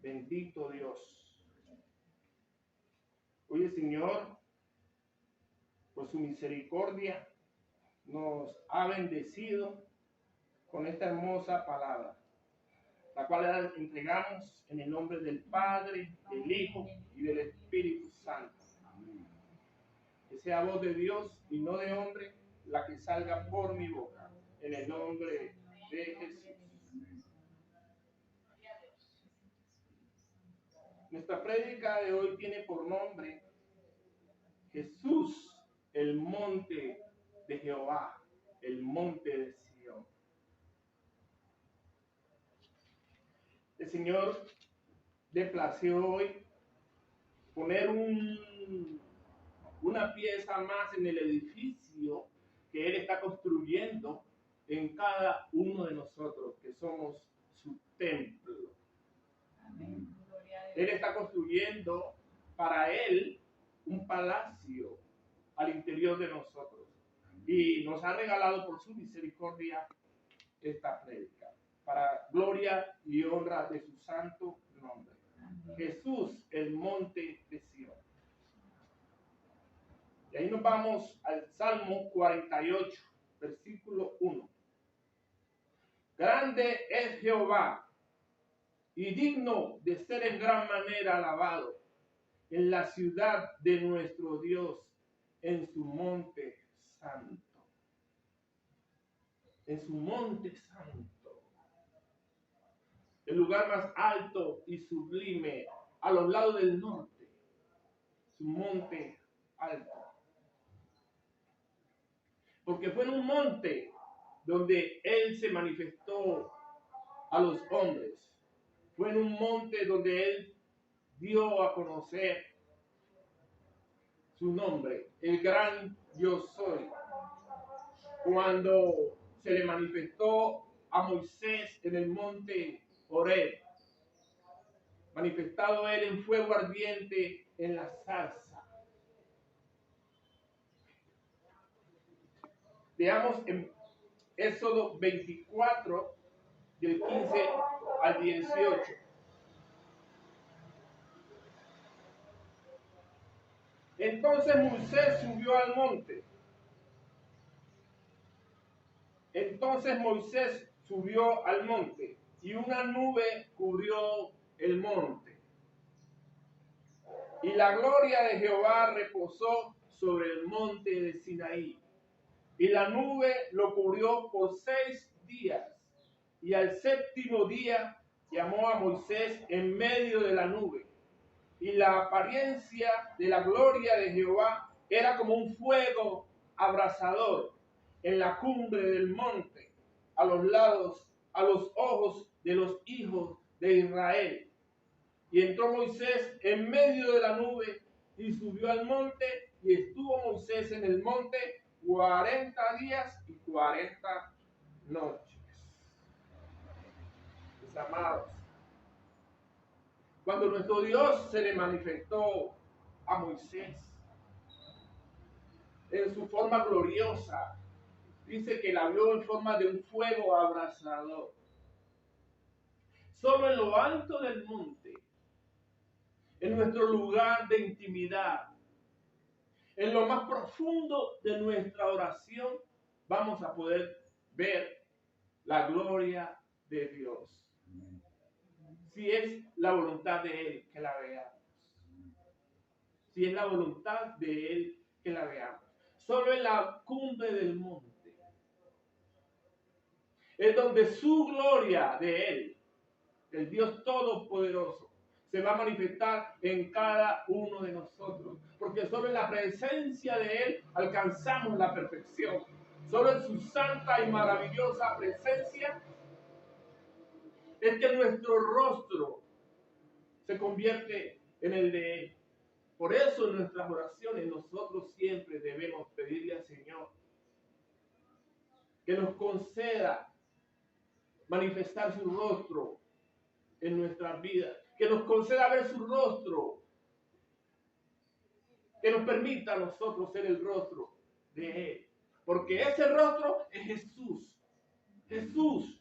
Bendito Dios. Hoy el Señor, por su misericordia, nos ha bendecido con esta hermosa palabra, la cual entregamos en el nombre del Padre, del Hijo y del Espíritu Santo. Que sea voz de Dios y no de hombre la que salga por mi boca, en el nombre de Jesús. Nuestra prédica de hoy tiene por nombre Jesús, el monte de Jehová, el monte de Sión. El Señor le plació hoy poner una pieza más en el edificio que Él está construyendo en cada uno de nosotros, que somos su templo. Amén. Él está construyendo para Él un palacio al interior de nosotros. Y nos ha regalado por su misericordia esta prédica, para gloria y honra de su santo nombre. Jesús, el monte de Sión. Y ahí nos vamos al Salmo 48, versículo 1. Grande es Jehová y digno de ser en gran manera alabado en la ciudad de nuestro Dios, en su monte santo. En su monte santo. El lugar más alto y sublime a los lados del norte. Su monte alto. Porque fue en un monte donde Él se manifestó a los hombres. Fue en un monte donde Él dio a conocer su nombre, el gran yo soy. Cuando se le manifestó a Moisés en el monte Horeb, manifestado Él en fuego ardiente en la zarza. Veamos en Éxodo 24, del 15 al 18. Entonces Moisés subió al monte. Y una nube cubrió el monte. Y la gloria de Jehová reposó sobre el monte de Sinaí. Y la nube lo cubrió por 6 días. Y al 7º día llamó a Moisés en medio de la nube. Y la apariencia de la gloria de Jehová era como un fuego abrasador en la cumbre del monte, a los lados, a los ojos de los hijos de Israel. Y entró Moisés en medio de la nube y subió al monte, y estuvo Moisés en el monte 40 días y 40 noches. Mis amados, cuando nuestro Dios se le manifestó a Moisés en su forma gloriosa, dice que la vio en forma de un fuego abrasador. Solo en lo alto del monte, en nuestro lugar de intimidad, en lo más profundo de nuestra oración, vamos a poder ver la gloria de Dios. Si es la voluntad de Él que la veamos. Si es la voluntad de Él que la veamos. Solo en la cumbre del monte es donde su gloria de Él, el Dios Todopoderoso, se va a manifestar en cada uno de nosotros. Porque solo en la presencia de Él alcanzamos la perfección. Solo en su santa y maravillosa presencia es que nuestro rostro se convierte en el de Él. Por eso en nuestras oraciones nosotros siempre debemos pedirle al Señor que nos conceda manifestar su rostro en nuestras vidas, que nos conceda ver su rostro, que nos permita a nosotros ser el rostro de Él, porque ese rostro es Jesús, Jesús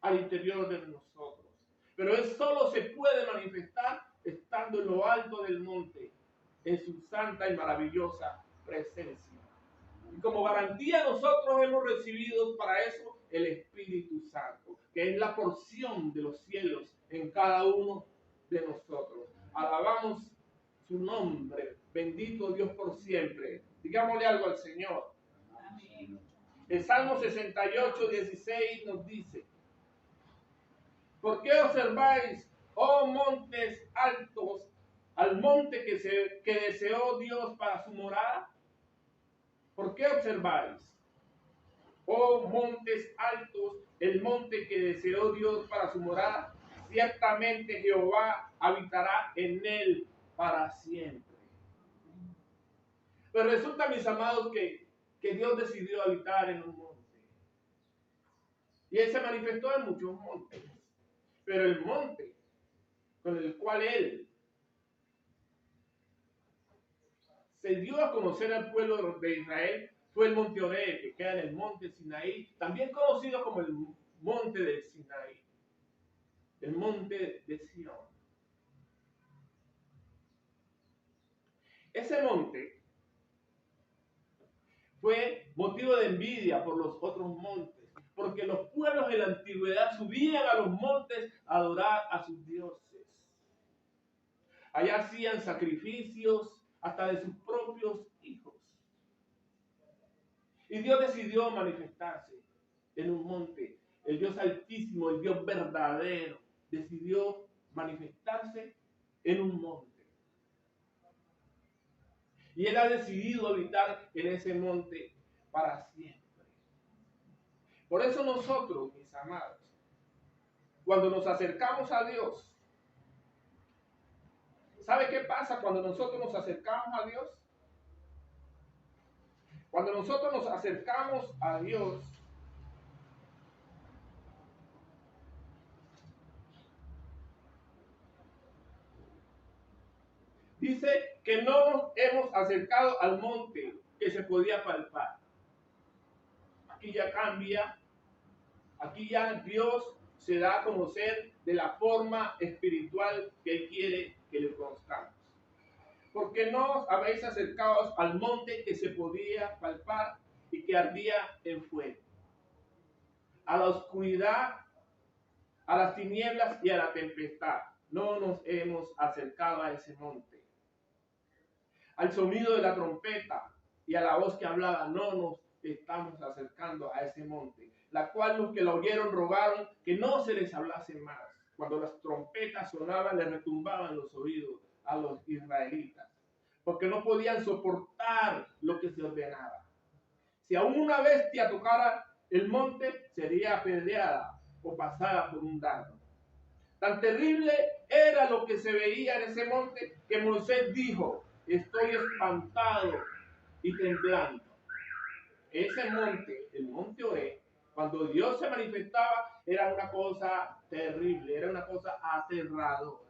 al interior de nosotros. Pero Él solo se puede manifestar estando en lo alto del monte, en su santa y maravillosa presencia. Y como garantía nosotros hemos recibido para eso el Espíritu Santo, que es la porción de los cielos en cada uno de nosotros. Alabamos su nombre, bendito Dios por siempre. Digámosle algo al Señor. Amén. El Salmo 68, 16 nos dice: ¿por qué observáis, oh montes altos, al monte que deseó Dios para su morada? ¿Por qué observáis, oh montes altos, el monte que deseó Dios para su morada? Ciertamente Jehová habitará en él para siempre. Pero resulta, mis amados, que Dios decidió habitar en un monte. Y Él se manifestó en muchos montes. Pero el monte con el cual Él se dio a conocer al pueblo de Israel fue el monte Oreb, que queda en el monte Sinaí, también conocido como el monte del Sinaí, el monte de Sión. Ese monte fue motivo de envidia por los otros montes, porque los pueblos en la antigüedad subían a los montes a adorar a sus dioses. Allá hacían sacrificios hasta de sus propios hijos. Y Dios decidió manifestarse en un monte. El Dios altísimo, el Dios verdadero, decidió manifestarse en un monte. Y Él ha decidido habitar en ese monte para siempre. Por eso nosotros, mis amados, cuando nos acercamos a Dios, ¿sabe qué pasa cuando nosotros nos acercamos a Dios? Cuando nosotros nos acercamos a Dios, dice que no nos hemos acercado al monte que se podía palpar. Aquí ya cambia, aquí ya Dios se da a conocer de la forma espiritual que Él quiere que le conozcamos. Porque no os habéis acercado al monte que se podía palpar y que ardía en fuego, a la oscuridad, a las tinieblas y a la tempestad. No nos hemos acercado a ese monte. Al sonido de la trompeta y a la voz que hablaba, no nos estamos acercando a ese monte, la cual los que la oyeron rogaron que no se les hablase más. Cuando las trompetas sonaban, les retumbaban los oídos a los israelitas, porque no podían soportar lo que se ordenaba. Si aún una bestia tocara el monte, sería apedreada o pasada por un dardo. Tan terrible era lo que se veía en ese monte que Moisés dijo: estoy espantado y temblando. Ese monte, el monte Oreb, cuando Dios se manifestaba, era una cosa terrible, era una cosa aterradora.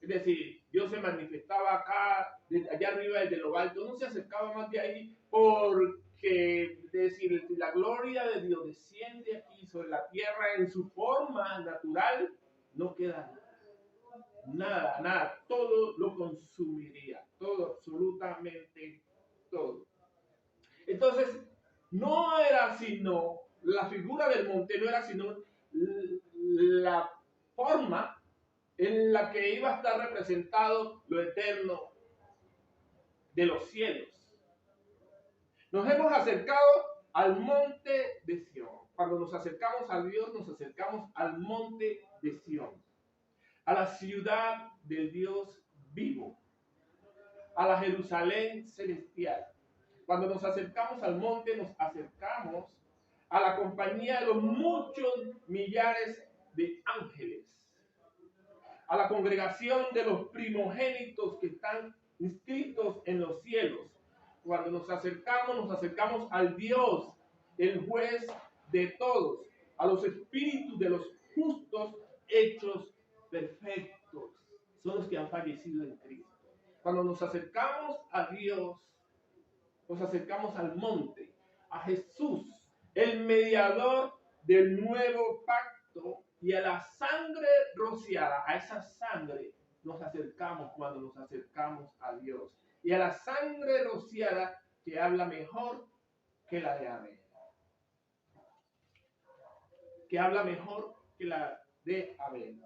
Es decir, Dios se manifestaba acá, desde allá arriba, desde lo alto, no se acercaba más de ahí, porque, es decir, la gloria de Dios desciende aquí sobre la tierra en su forma natural, no queda nada, nada, todo lo consumiría, todo, absolutamente todo. Entonces, no era sino, la figura del monte no era sino la forma en la que iba a estar representado lo eterno de los cielos. Nos hemos acercado al monte de Sión. Cuando nos acercamos a Dios, nos acercamos al monte de Sión, a la ciudad del Dios vivo, a la Jerusalén celestial. Cuando nos acercamos al monte, nos acercamos a la compañía de los muchos millares de ángeles, a la congregación de los primogénitos que están inscritos en los cielos. Cuando nos acercamos al Dios, el juez de todos, a los espíritus de los justos hechos perfectos. Son los que han fallecido en Cristo. Cuando nos acercamos a Dios, nos acercamos al monte, a Jesús, el mediador del nuevo pacto y a la sangre rociada, a esa sangre nos acercamos cuando nos acercamos a Dios. Y a la sangre rociada que habla mejor que la de Abel. Que habla mejor que la de Abel.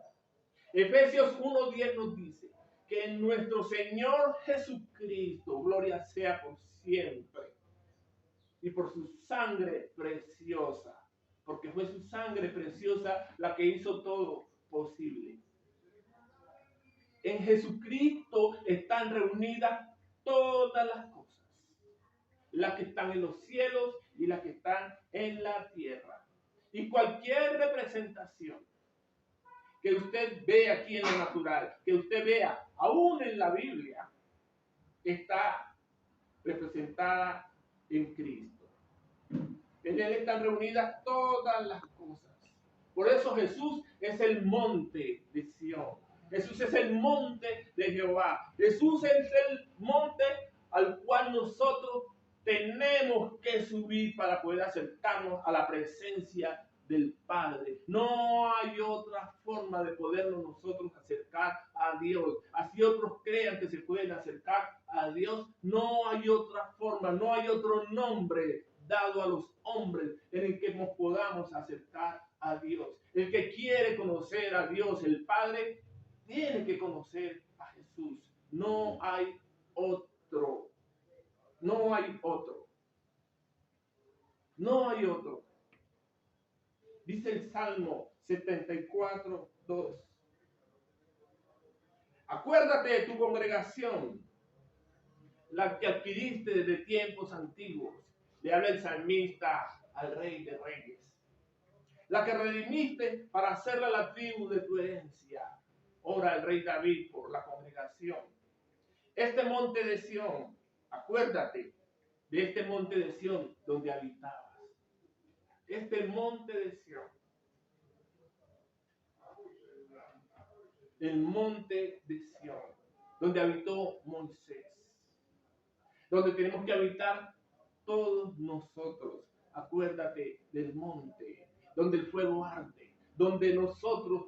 Efesios 1:10 nos dice que en nuestro Señor Jesucristo, gloria sea por siempre, y por su sangre preciosa, porque fue su sangre preciosa la que hizo todo posible. En Jesucristo están reunidas todas las cosas, las que están en los cielos y las que están en la tierra. Y cualquier representación que usted ve aquí en lo natural, que usted vea aún en la Biblia, está representada en Cristo. En Él están reunidas todas las cosas. Por eso Jesús es el monte de Sión. Jesús es el monte de Jehová. Jesús es el monte al cual nosotros tenemos que subir para poder acercarnos a la presencia del Padre. No hay otra forma de podernos nosotros acercar a Dios. Así otros crean que se pueden acercar a Dios. No hay otra forma, no hay otro nombre dado a los hombres en el que nos podamos acercar a Dios. El que quiere conocer a Dios, el Padre, tiene que conocer a Jesús. No hay otro. No hay otro. No hay otro. Dice el Salmo 74:2. Acuérdate de tu congregación, la que adquiriste desde tiempos antiguos. Le habla el salmista al Rey de Reyes. La que redimiste para hacerla la tribu de tu herencia. Ora el rey David por la congregación. Este monte de Sión, acuérdate de este monte de Sión donde habitabas. Este monte de Sión. El monte de Sión, donde habitó Moisés. Donde tenemos que habitar todos nosotros. Acuérdate del monte, donde el fuego arde, donde nosotros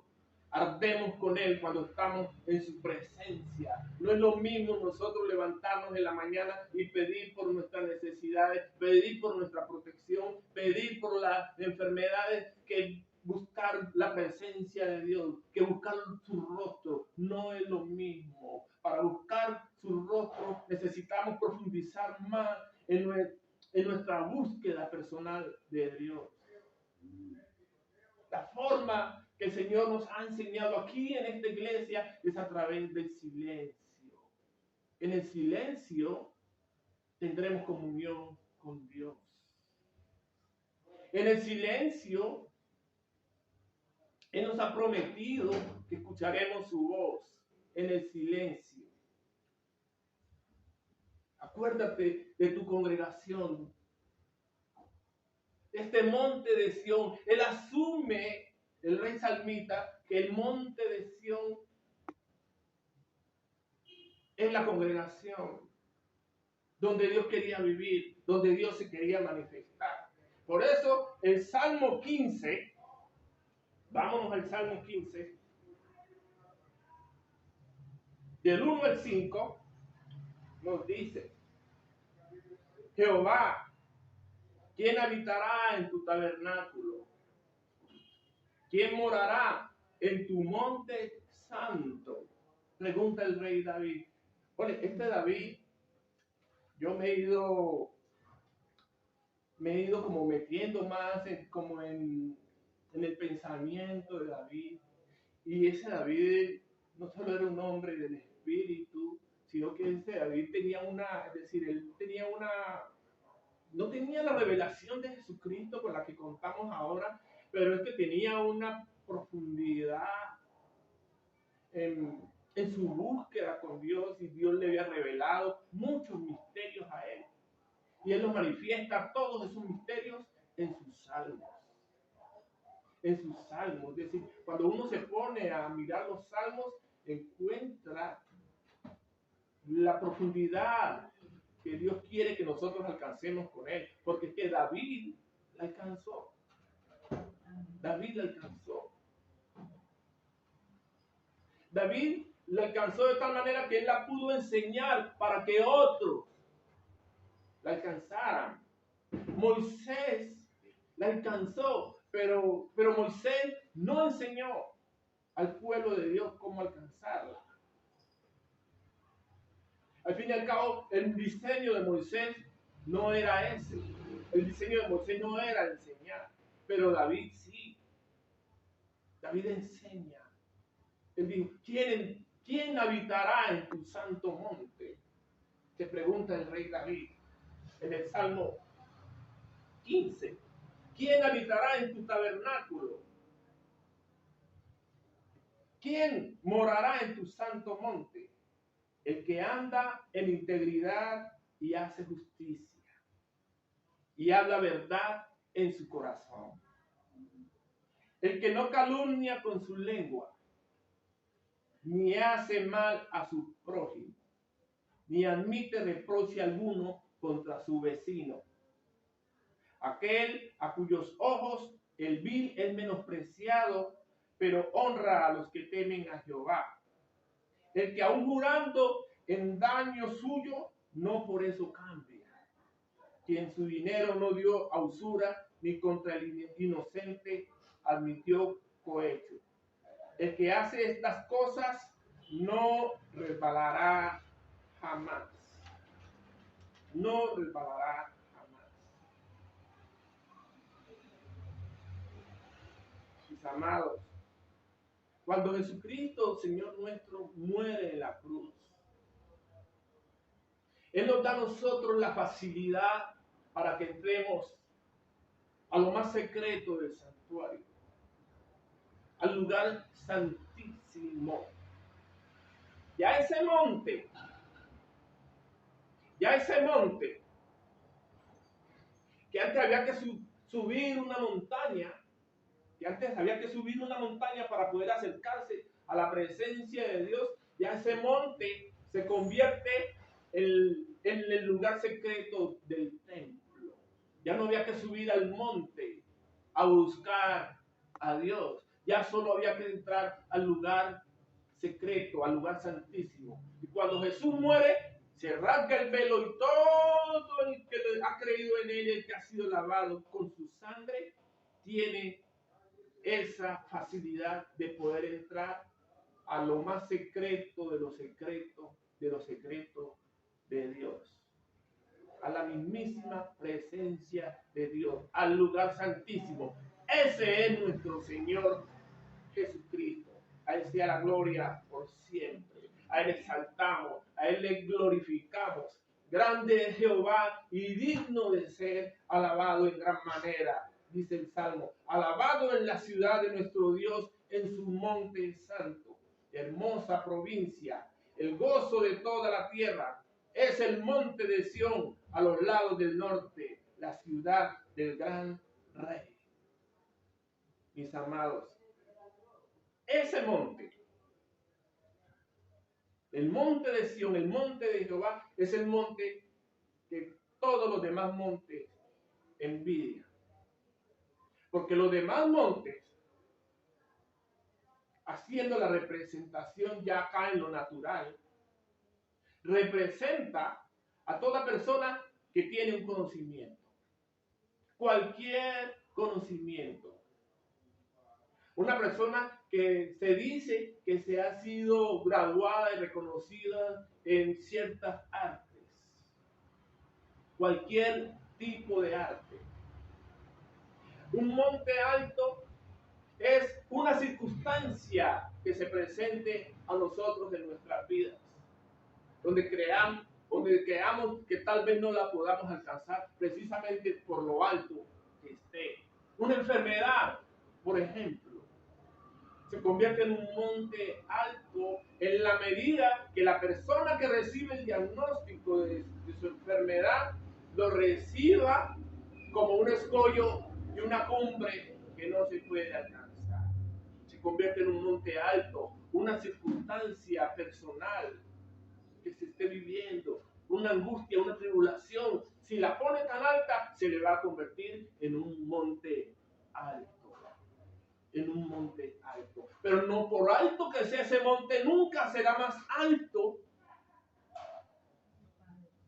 ardemos con Él cuando estamos en su presencia. No es lo mismo nosotros levantarnos en la mañana y pedir por nuestras necesidades, pedir por nuestra protección, pedir por las enfermedades, que buscar la presencia de Dios, que buscar su rostro. No es lo mismo. Para buscar su rostro necesitamos profundizar más en nuestra búsqueda personal de Dios. La forma que el Señor nos ha enseñado aquí en esta iglesia es a través del silencio. En el silencio tendremos comunión con Dios. En el silencio, Él nos ha prometido que escucharemos su voz. En el silencio. Acuérdate de tu congregación. Este monte de Sión, Él asume, el rey salmita, que el monte de Sión es la congregación donde Dios quería vivir, donde Dios se quería manifestar. Por eso el Salmo 15, vámonos al Salmo 15, del 1 al 5, nos dice: Jehová, ¿quién habitará en tu tabernáculo? ¿Quién morará en tu monte santo? Pregunta el rey David. Oye, este David, yo me he ido como metiendo más en el pensamiento de David. Y ese David no solo era un hombre del espíritu, sino que ese David tenía no tenía la revelación de Jesucristo con la que contamos ahora, pero es que tenía una profundidad en su búsqueda con Dios, y Dios le había revelado muchos misterios a él. Y él los manifiesta todos esos misterios en sus salmos. En sus salmos. Es decir, cuando uno se pone a mirar los salmos, encuentra la profundidad que Dios quiere que nosotros alcancemos con él. Porque es que David la alcanzó. David la alcanzó. David la alcanzó de tal manera que él la pudo enseñar para que otros la alcanzaran. Moisés la alcanzó, pero Moisés no enseñó al pueblo de Dios cómo alcanzarla. Al fin y al cabo, el diseño de Moisés no era ese. El diseño de Moisés no era enseñar, pero David sí. David enseña. Él dijo, ¿quién habitará en tu santo monte? Se pregunta el rey David en el Salmo 15. ¿Quién habitará en tu tabernáculo? ¿Quién morará en tu santo monte? El que anda en integridad y hace justicia y habla verdad en su corazón. El que no calumnia con su lengua, ni hace mal a su prójimo, ni admite reproche alguno contra su vecino. Aquel a cuyos ojos el vil es menospreciado, pero honra a los que temen a Jehová. El que aún jurando en daño suyo, no por eso cambia. Quien su dinero no dio a usura, ni contra el inocente admitió cohecho. El que hace estas cosas no resbalará jamás. No resbalará jamás. Mis amados, cuando Jesucristo, Señor nuestro, muere en la cruz, Él nos da a nosotros la facilidad para que entremos a lo más secreto del santuario, al lugar santísimo. Ya ese monte, que antes había que subir una montaña, para poder acercarse a la presencia de Dios, ya ese monte se convierte en el lugar secreto del templo. Ya no había que subir al monte a buscar a Dios, ya solo había que entrar al lugar secreto, al lugar santísimo. Y cuando Jesús muere, se rasga el velo y todo el que ha creído en él, el que ha sido lavado con su sangre, tiene esa facilidad de poder entrar a lo más secreto de los secretos de Dios, a la mismísima presencia de Dios, al lugar santísimo. Ese es nuestro Señor Jesucristo. A Él sea la gloria por siempre. A Él exaltamos, a Él le glorificamos. Grande es Jehová y digno de ser alabado en gran manera. Dice el Salmo, alabado en la ciudad de nuestro Dios, en su monte santo. Hermosa provincia, el gozo de toda la tierra. Es el monte de Sión, a los lados del norte, la ciudad del gran rey. Mis amados, ese monte, el monte de Sión, el monte de Jehová, es el monte que todos los demás montes envidian. Porque los demás montes, haciendo la representación ya acá en lo natural, representa a toda persona que tiene un conocimiento. Cualquier conocimiento. Una persona que se dice que se ha sido graduada y reconocida en ciertas artes. Cualquier tipo de arte. Un monte alto es una circunstancia que se presente a nosotros en nuestras vidas, donde creamos que tal vez no la podamos alcanzar precisamente por lo alto que esté. Una enfermedad, por ejemplo, se convierte en un monte alto en la medida que la persona que recibe el diagnóstico de su enfermedad lo reciba como un escollo y una cumbre que no se puede alcanzar. Se convierte en un monte alto, una circunstancia personal que se esté viviendo, una angustia, una tribulación. Si la pone tan alta, se le va a convertir en un monte alto. en un monte alto. Pero no por alto que sea ese monte, nunca será más alto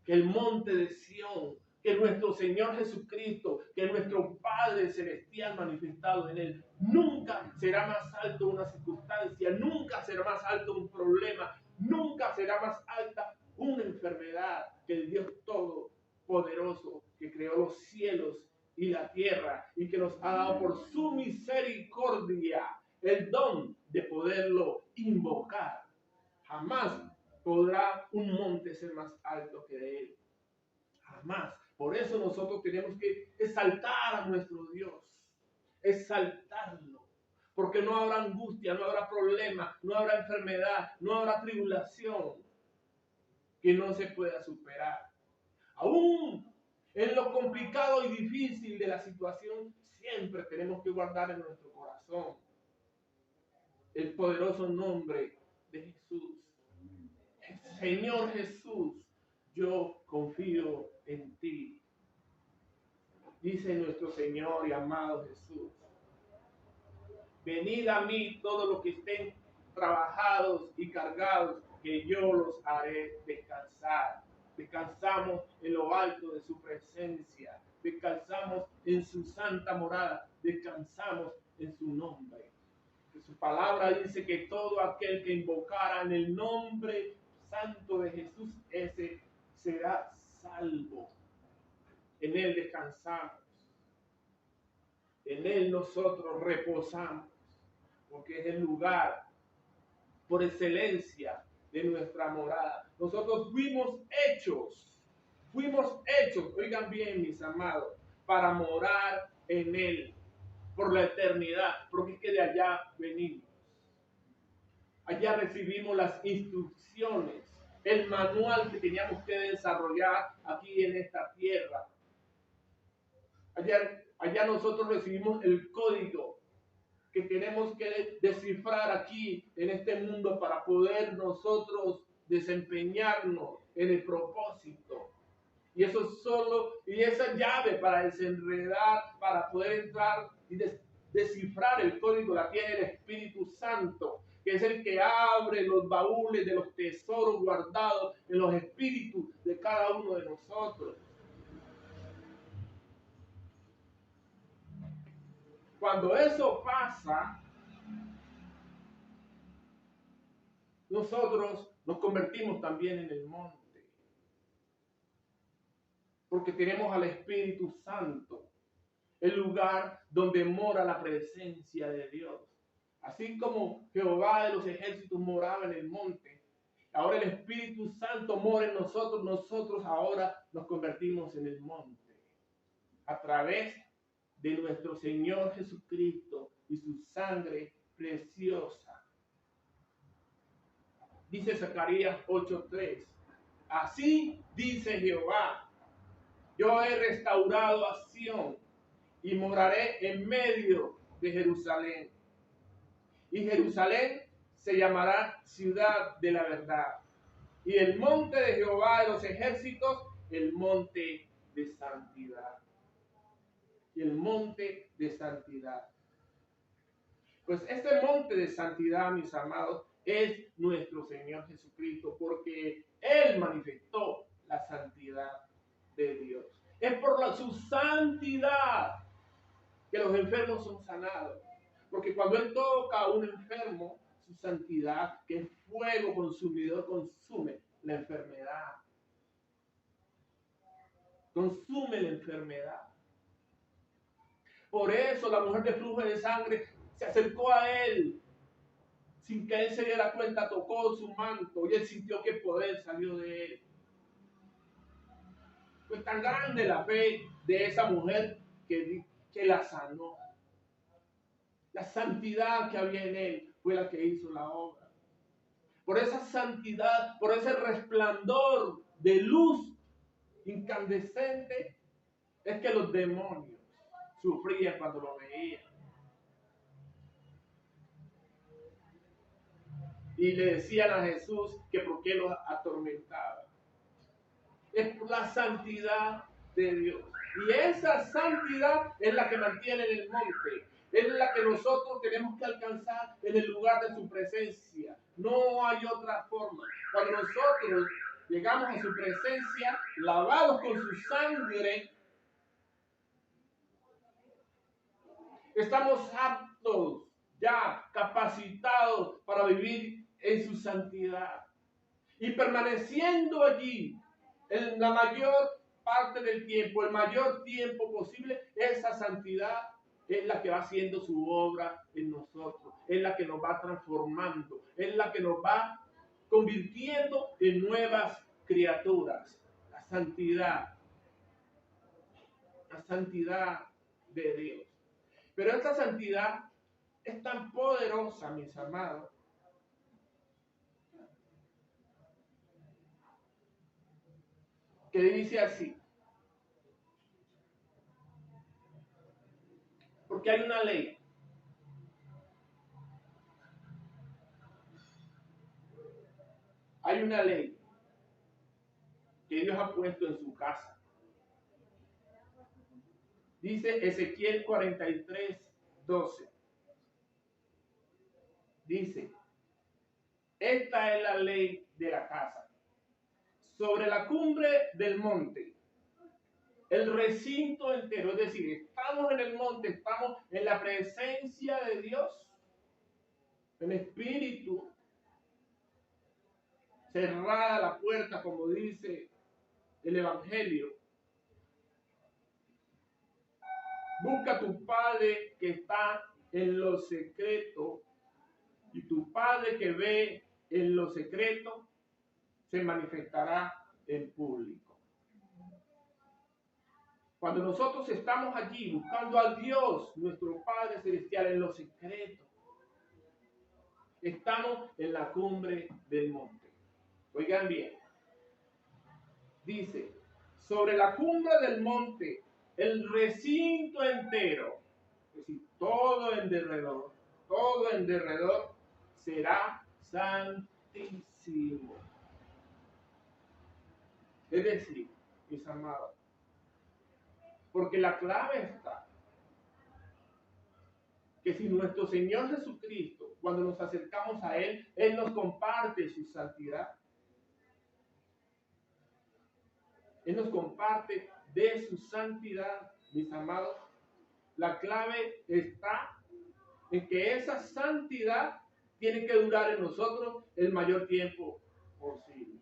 que el monte de Sión, que nuestro Señor Jesucristo, que nuestro Padre Celestial manifestado en Él. Nunca será más alto una circunstancia, nunca será más alto un problema, nunca será más alta una enfermedad que el Dios Todopoderoso, que creó los cielos y la tierra y que nos ha dado por su misericordia el don de poderlo invocar. Jamás podrá un monte ser más alto que él. Jamás. Por eso nosotros tenemos que exaltar a nuestro Dios. Exaltarlo. Porque no habrá angustia, no habrá problema, no habrá enfermedad, no habrá tribulación que no se pueda superar. Aún en lo complicado y difícil de la situación, siempre tenemos que guardar en nuestro corazón el poderoso nombre de Jesús. Señor Jesús, yo confío en ti. Dice nuestro Señor y amado Jesús. Venid a mí todos los que estén trabajados y cargados, que yo los haré descansar. Descansamos en lo alto de su presencia. Descansamos en su santa morada. Descansamos en su nombre. Que su palabra dice que todo aquel que invocara en el nombre santo de Jesús, ese será salvo. En él descansamos. En él nosotros reposamos. Porque es el lugar por excelencia de nuestra morada. Nosotros fuimos hechos, oigan bien mis amados, para morar en él por la eternidad, porque es que de allá venimos. Allá recibimos las instrucciones, el manual que teníamos que desarrollar aquí en esta tierra. Allá nosotros recibimos el código que tenemos que descifrar aquí en este mundo para poder nosotros desempeñarnos en el propósito. Y eso solo, y esa llave para desenredar, para poder entrar y descifrar el código la tiene el Espíritu Santo, que es el que abre los baúles de los tesoros guardados en los espíritus de cada uno de nosotros. Cuando eso pasa, nosotros nos convertimos también en el monte. Porque tenemos al Espíritu Santo, el lugar donde mora la presencia de Dios. Así como Jehová de los ejércitos moraba en el monte, ahora el Espíritu Santo mora en nosotros, nosotros ahora nos convertimos en el monte. A través de nuestro Señor Jesucristo y su sangre preciosa. Dice Zacarías 8:3. Así dice Jehová. Yo he restaurado a Sión y moraré en medio de Jerusalén. Y Jerusalén se llamará ciudad de la verdad. Y el monte de Jehová de los ejércitos, el monte de santidad. Y el monte de santidad. Pues este monte de santidad, mis amados, es nuestro Señor Jesucristo, porque Él manifestó la santidad de Dios. Es por su santidad que los enfermos son sanados. Porque cuando Él toca a un enfermo, su santidad, que es fuego consumidor, consume la enfermedad. Consume la enfermedad. Por eso la mujer de flujo de sangre se acercó a Él. Sin que Él se diera cuenta, tocó su manto y Él sintió que el poder salió de Él. Fue tan grande la fe de esa mujer que la sanó. La santidad que había en Él fue la que hizo la obra. Por esa santidad, por ese resplandor de luz incandescente, es que los demonios sufrían cuando lo veían. Y le decían a Jesús que por qué los atormentaba. Es por la santidad de Dios. Y esa santidad es la que mantiene en el monte. es la que nosotros tenemos que alcanzar en el lugar de su presencia. No hay otra forma. Cuando nosotros llegamos a su presencia, lavados con su sangre, estamos aptos, ya capacitados para vivir en su santidad. Y permaneciendo allí en la mayor parte del tiempo, el mayor tiempo posible, esa santidad es la que va haciendo su obra en nosotros, es la que nos va transformando, es la que nos va convirtiendo en nuevas criaturas. La santidad de Dios. Pero esta santidad es tan poderosa, mis amados, que dice así. Porque hay una ley. Hay una ley que Dios ha puesto en su casa. Dice Ezequiel 43:12. Dice, esta es la ley de la casa. Sobre la cumbre del monte, el recinto entero, es decir, estamos en el monte, estamos en la presencia de Dios, en espíritu, cerrada la puerta, como dice el Evangelio. Busca a tu Padre que está en lo secreto, y tu Padre que ve en lo secreto se manifestará en público. Cuando nosotros estamos allí buscando a Dios, nuestro Padre Celestial, en lo secreto, estamos en la cumbre del monte. Oigan bien. Dice, sobre la cumbre del monte, el recinto entero, es decir, todo en derredor será santísimo. Es decir, mis amados, porque la clave está que si nuestro Señor Jesucristo, cuando nos acercamos a Él, Él nos comparte su santidad. Él nos comparte de su santidad, mis amados. La clave está en que esa santidad tiene que durar en nosotros el mayor tiempo posible.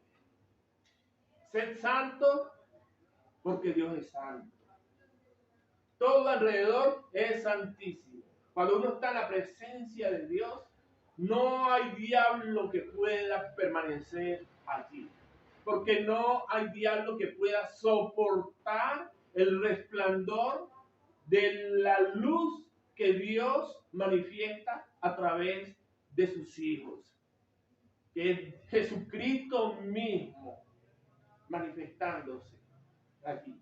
Sed santo porque Dios es santo. Todo alrededor es santísimo. Cuando uno está en la presencia de Dios, no hay diablo que pueda permanecer allí. Porque no hay diablo que pueda soportar el resplandor de la luz que Dios manifiesta a través de sus hijos. Que es Jesucristo mismo manifestándose aquí.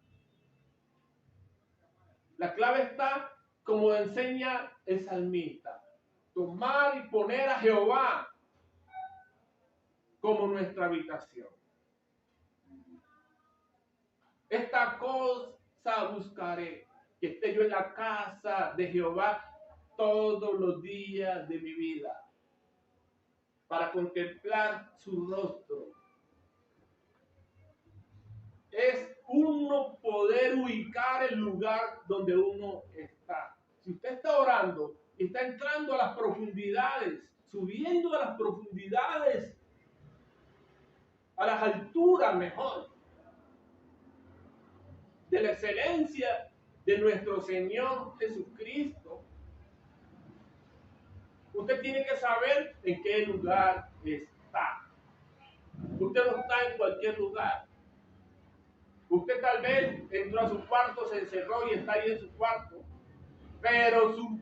La clave está, como enseña el salmista, tomar y poner a Jehová como nuestra habitación. Esta cosa buscaré, que esté yo en la casa de Jehová todos los días de mi vida, para contemplar su rostro. Es uno poder ubicar el lugar donde uno está. Si usted está orando y está entrando a las profundidades, subiendo a las profundidades, a las alturas mejor, de la excelencia de nuestro Señor Jesucristo, usted tiene que saber en qué lugar está. Usted no está en cualquier lugar. Usted tal vez entró a su cuarto, se encerró y está ahí en su cuarto, pero su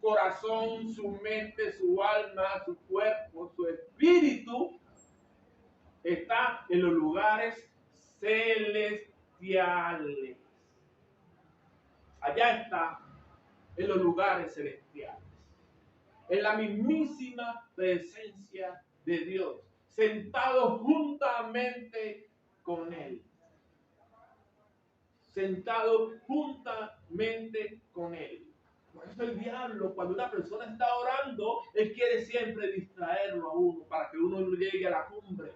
corazón, su mente, su alma, su cuerpo, su espíritu está en los lugares celestiales. Allá está, en los lugares celestiales, en la mismísima presencia de Dios, sentado juntamente con Él. Sentado juntamente con Él. Por eso el diablo, cuando una persona está orando, él quiere siempre distraerlo a uno para que uno no llegue a la cumbre.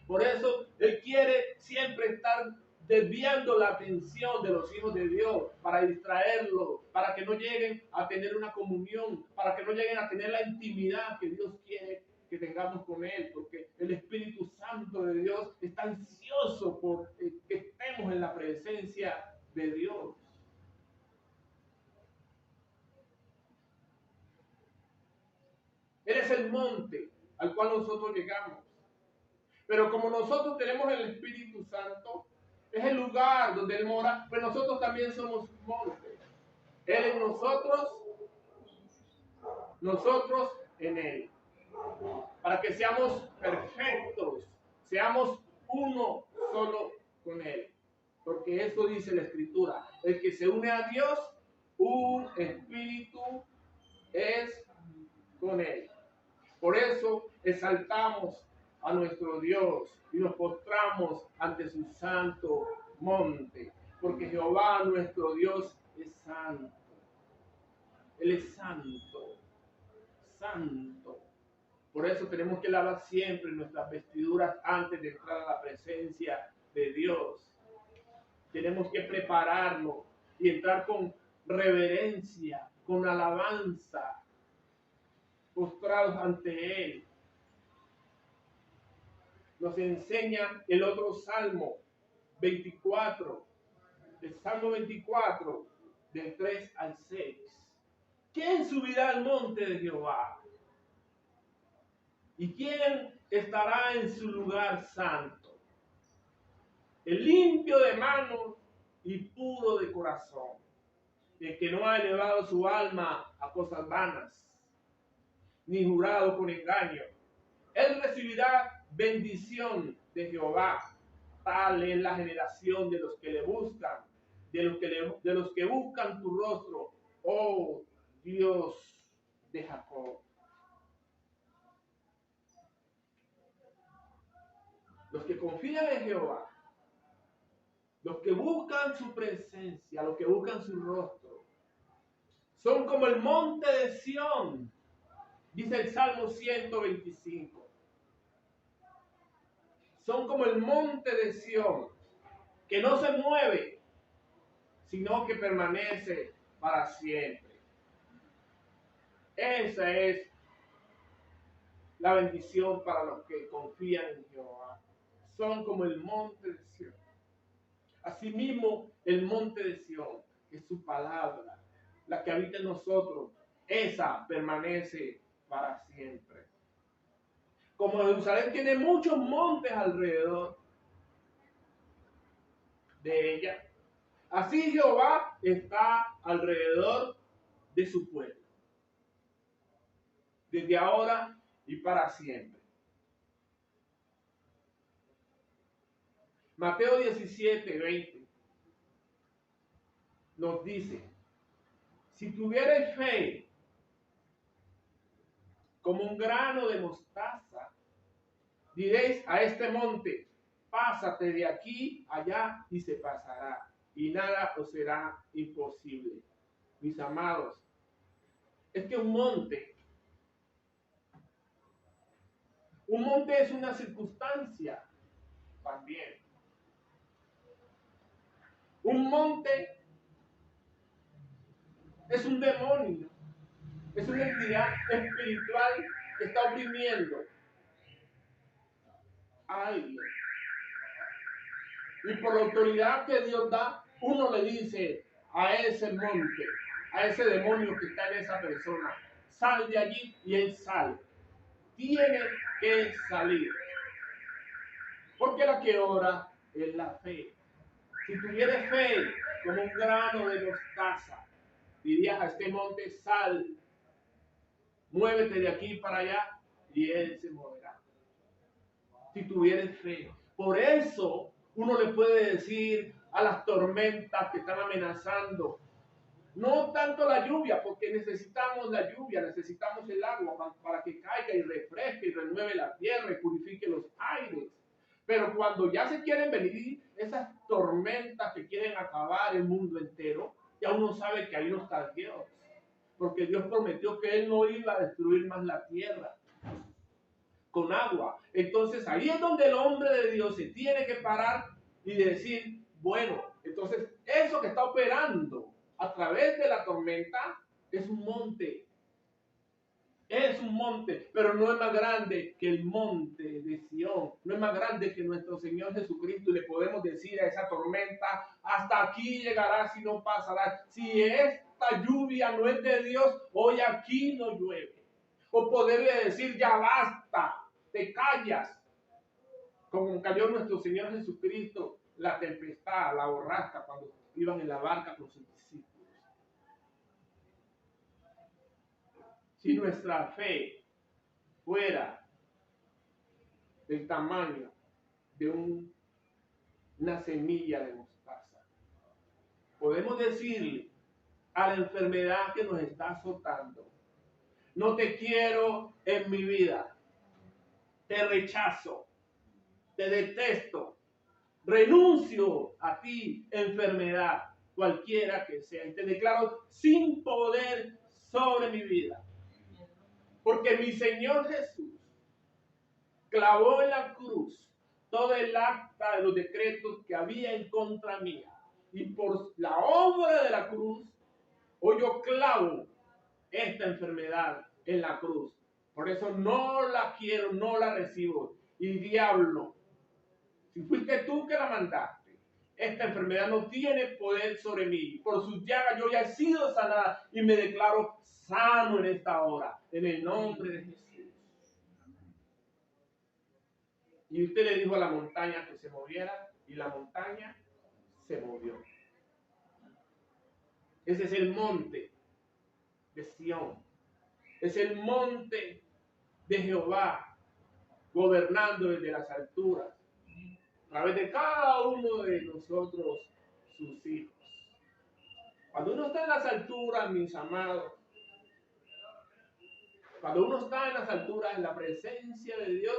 Por eso él quiere siempre estar desviando la atención de los hijos de Dios para distraerlos, para que no lleguen a tener una comunión, para que no lleguen a tener la intimidad que Dios quiere que tengamos con Él, porque el Espíritu Santo de Dios está ansioso por que estemos en la presencia de Dios. Él es el monte al cual nosotros llegamos. Pero como nosotros tenemos el Espíritu Santo, es el lugar donde Él mora, pues nosotros también somos monte. Él en nosotros, nosotros en Él. Para que seamos perfectos, seamos uno solo con Él. Porque eso dice la Escritura. El que se une a Dios, un espíritu es con Él. Por eso exaltamos a nuestro Dios y nos postramos ante su santo monte, porque Jehová nuestro Dios es santo. Él es santo, santo. Por eso tenemos que lavar siempre nuestras vestiduras antes de entrar a la presencia de Dios. Tenemos que prepararnos y entrar con reverencia, con alabanza, postrados ante Él. Nos enseña el otro Salmo 24, el Salmo 24, del 3 al 6. ¿Quién subirá al monte de Jehová? ¿Y quién estará en su lugar santo? El limpio de manos y puro de corazón, el que no ha elevado su alma a cosas vanas, ni jurado con engaño. Él recibirá bendición de Jehová. Tal es la generación de los que le buscan, de los que buscan tu rostro, oh Dios de Jacob. Los que confían en Jehová, los que buscan su presencia, los que buscan su rostro, son como el monte de Sión, dice el Salmo 125. Son como el monte de Sión, que no se mueve, sino que permanece para siempre. Esa es la bendición para los que confían en Jehová. Son como el monte de Sión. Asimismo, el monte de Sión es su palabra, la que habita en nosotros. Esa permanece para siempre. Como Jerusalén tiene muchos montes alrededor de ella, así Jehová está alrededor de su pueblo, desde ahora y para siempre. Mateo 17:20 nos dice: si tuvierais fe como un grano de mostaza, diréis a este monte: pásate de aquí allá, y se pasará, y nada os será imposible. Mis amados, es que un monte es una circunstancia también. Un monte es un demonio, es una entidad espiritual que está oprimiendo a alguien. Y por la autoridad que Dios da, uno le dice a ese monte, a ese demonio que está en esa persona: sal de allí, y él sale. Tiene que salir. Porque la que ora es la fe. Si tuvieras fe como un grano de mostaza, dirías a este monte: sal, muévete de aquí para allá, y él se moverá. Si tuvieras fe. Por eso uno le puede decir a las tormentas que están amenazando, no tanto la lluvia, porque necesitamos la lluvia, necesitamos el agua para que caiga y refresque y renueve la tierra y purifique los aires. Pero cuando ya se quieren venir esas tormentas que quieren acabar el mundo entero, ya uno sabe que ahí no está Dios. porque Dios prometió que Él no iba a destruir más la tierra con agua. Entonces ahí es donde el hombre de Dios se tiene que parar y decir, bueno, entonces eso que está operando a través de la tormenta es un monte. Es un monte, pero no es más grande que el monte de Sión. No es más grande que nuestro Señor Jesucristo. Y le podemos decir a esa tormenta, hasta aquí llegará si no pasará. Si esta lluvia no es de Dios, hoy aquí no llueve. O poderle decir, ya basta, te callas. Como cayó nuestro Señor Jesucristo, la tempestad, la borrasca, cuando iban en la barca con sus discípulos. Si nuestra fe fuera del tamaño de una semilla de mostaza, podemos decirle a la enfermedad que nos está azotando, no te quiero en mi vida, te rechazo, te detesto, renuncio a ti, enfermedad, cualquiera que sea, y te declaro sin poder sobre mi vida, porque mi Señor Jesús clavó en la cruz todo el acta de los decretos que había en contra mía. Y por la obra de la cruz, hoy yo clavo esta enfermedad en la cruz. Por eso no la quiero, no la recibo. Y diablo, si fuiste tú que la mandaste, esta enfermedad no tiene poder sobre mí. Por sus llagas yo ya he sido sanada y me declaro sano en esta hora, en el nombre de Jesús. Y usted le dijo a la montaña que se moviera y la montaña se movió. Ese es el monte de Sión. Es el monte de Jehová gobernando desde las alturas a través de cada uno de nosotros, sus hijos. Cuando uno está en las alturas, mis amados, cuando uno está en las alturas, en la presencia de Dios,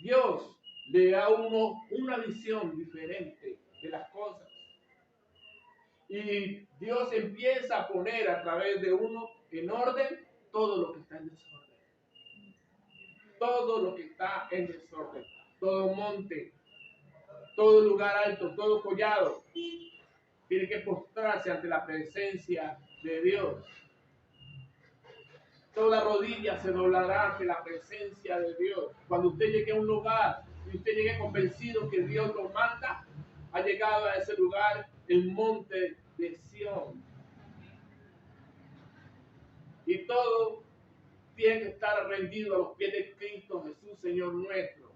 Dios le da a uno una visión diferente de las cosas. Y Dios empieza a poner a través de uno en orden todo lo que está en desorden. Todo lo que está en desorden. Todo monte, todo lugar alto, todo collado, tiene que postrarse ante la presencia de Dios. Toda rodilla se doblará ante la presencia de Dios. Cuando usted llegue a un lugar y usted llegue convencido que Dios lo manda, ha llegado a ese lugar el monte de Sión. Y todo tiene que estar rendido a los pies de Cristo Jesús, Señor nuestro.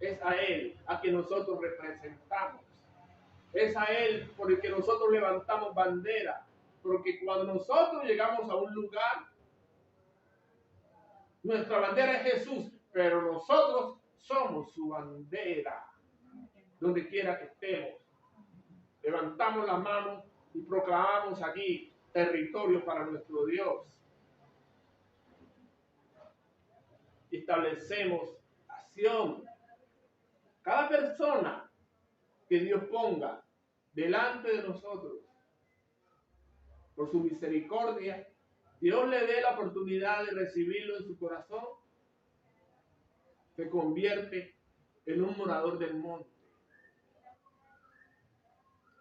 Es a Él a que nosotros representamos. Es a Él por el que nosotros levantamos bandera. Porque cuando nosotros llegamos a un lugar, nuestra bandera es Jesús, pero nosotros somos su bandera. Donde quiera que estemos, levantamos las manos y proclamamos aquí territorio para nuestro Dios. Y establecemos acción. Cada persona que Dios ponga delante de nosotros, por su misericordia, Dios le dé la oportunidad de recibirlo en su corazón, se convierte en un morador del monte.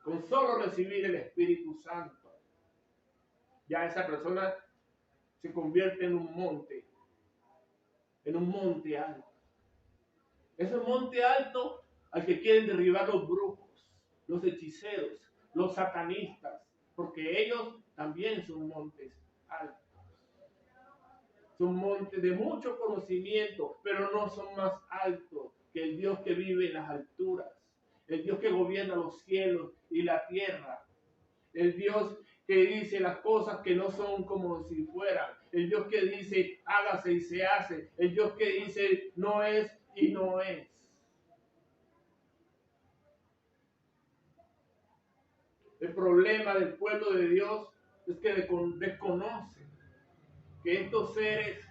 Con solo recibir el Espíritu Santo, ya esa persona se convierte en un monte alto. Es un monte alto al que quieren derribar los brujos, los hechiceros, los satanistas, porque ellos también son montes altos. Son montes de mucho conocimiento, pero no son más altos que el Dios que vive en las alturas, el Dios que gobierna los cielos y la tierra, el Dios que dice las cosas que no son como si fueran, el Dios que dice hágase y se hace, el Dios que dice no es y no es. El problema del pueblo de Dios es que desconoce que estos seres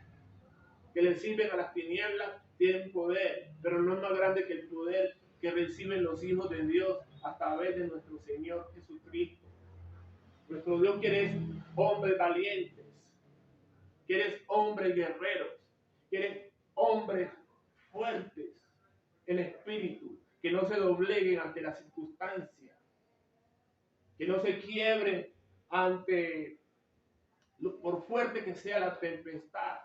que le sirven a las tinieblas tienen poder, pero no es más grande que el poder que reciben los hijos de Dios a través de nuestro Señor Jesucristo. Nuestro Dios quiere hombres valientes, quiere hombres guerreros, quiere hombres fuertes en espíritu, que no se dobleguen ante las circunstancias, que no se quiebren ante, por fuerte que sea la tempestad.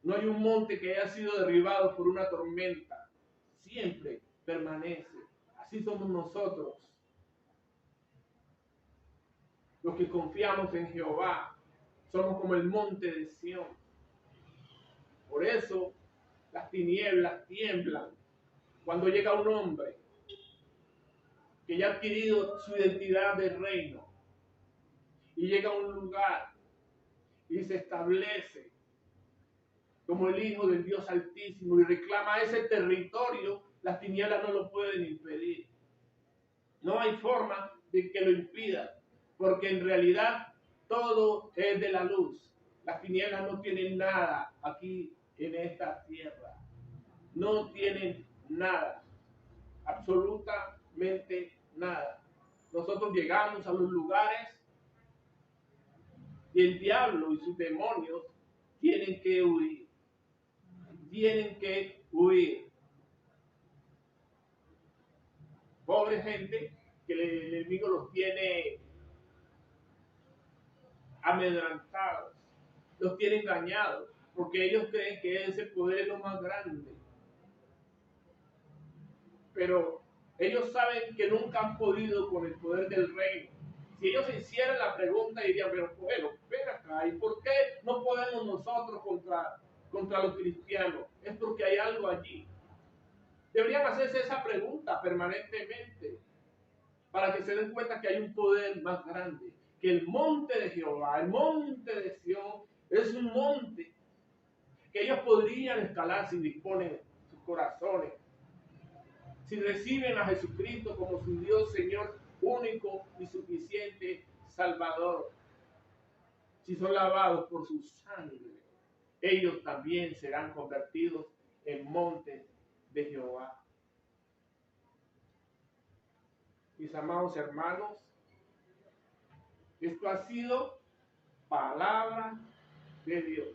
No hay un monte que haya sido derribado por una tormenta, siempre permanece. Así somos nosotros, los que confiamos en Jehová. Somos como el monte de Sión. Por eso las tinieblas tiemblan cuando llega un hombre que ya ha adquirido su identidad de reino y llega a un lugar y se establece como el Hijo del Dios Altísimo y reclama ese territorio. Las tinieblas no lo pueden impedir. No hay forma de que lo impidan, porque en realidad todo es de la luz. Las tinieblas no tienen nada aquí en esta tierra. No tienen nada, absolutamente nada. Nosotros llegamos a los lugares y el diablo y sus demonios tienen que huir. Tienen que huir. Pobre gente que el enemigo los tiene amedrentados, los tiene engañados, porque ellos creen que ese poder es lo más grande. Pero ellos saben que nunca han podido con el poder del reino. Si ellos se hicieran la pregunta, dirían, pero bueno, ven acá, ¿y por qué no podemos nosotros contra los cristianos? Es porque hay algo allí. Deberían hacerse esa pregunta permanentemente, para que se den cuenta que hay un poder más grande, que el monte de Jehová, el monte de Sión, es un monte que ellos podrían escalar si disponen sus corazones, si reciben a Jesucristo como su Dios, Señor, único y suficiente Salvador, si son lavados por su sangre, ellos también serán convertidos en montes de Jehová. Mis amados hermanos, esto ha sido palabra de Dios.